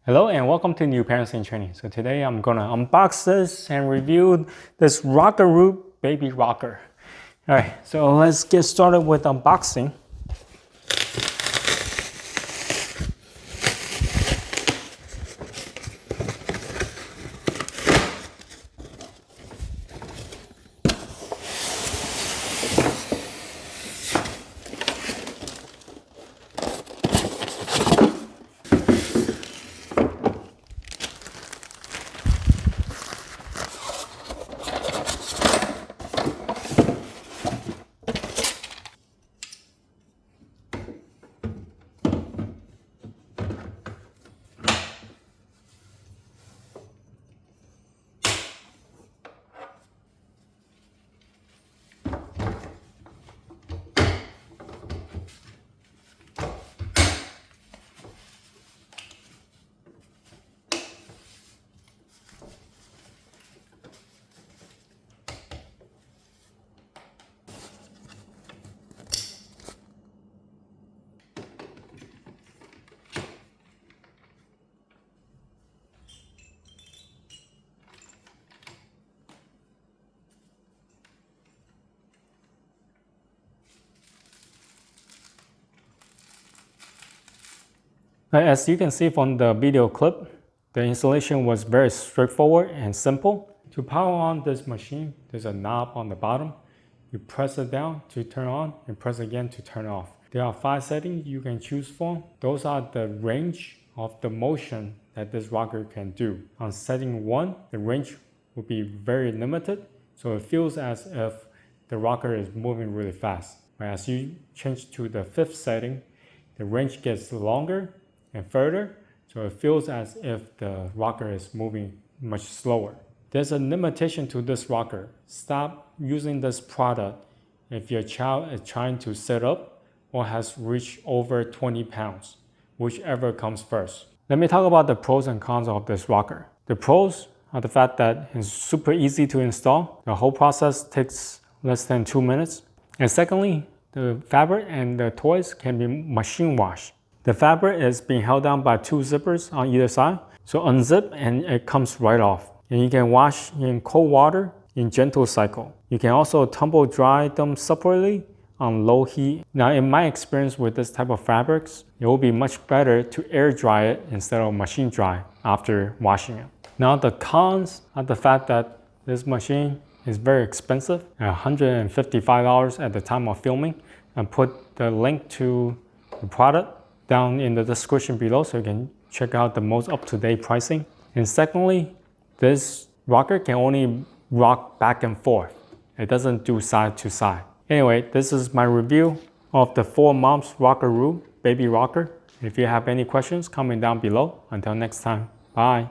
Hello and welcome to New Parents in Training. So today I'm gonna unbox this and review this rockaRoo baby rocker. All right, so let's get started with unboxing. As you can see from the video clip, the installation was very straightforward and simple. To power on this machine, there's a knob on the bottom. You press it down to turn on and press again to turn off. There are 5 settings you can choose from. Those are the range of the motion that this rocker can do. On setting 1, the range will be very limited, so it feels as if the rocker is moving really fast. As you change to the 5th setting, the range gets longer and further, so it feels as if the rocker is moving much slower. There's a limitation to this rocker. Stop using this product if your child is trying to sit up or has reached over 20 pounds, whichever comes first. Let me talk about the pros and cons of this rocker. The pros are the fact that it's super easy to install. The whole process takes less than 2 minutes. And secondly, the fabric and the toys can be machine washed. The fabric is being held down by 2 zippers on either side. So unzip and it comes right off. And you can wash in cold water in gentle cycle. You can also tumble dry them separately on low heat. Now in my experience with this type of fabrics, it will be much better to air dry it instead of machine dry after washing it. Now the cons are the fact that this machine is very expensive, at $155 at the time of filming. And put the link to the product down in the description below so you can check out the most up-to-date pricing. And secondly, this rocker can only rock back and forth. It doesn't do side to side. Anyway, this is my review of the 4moms rockaRoo baby rocker. If you have any questions, comment down below. Until next time, bye.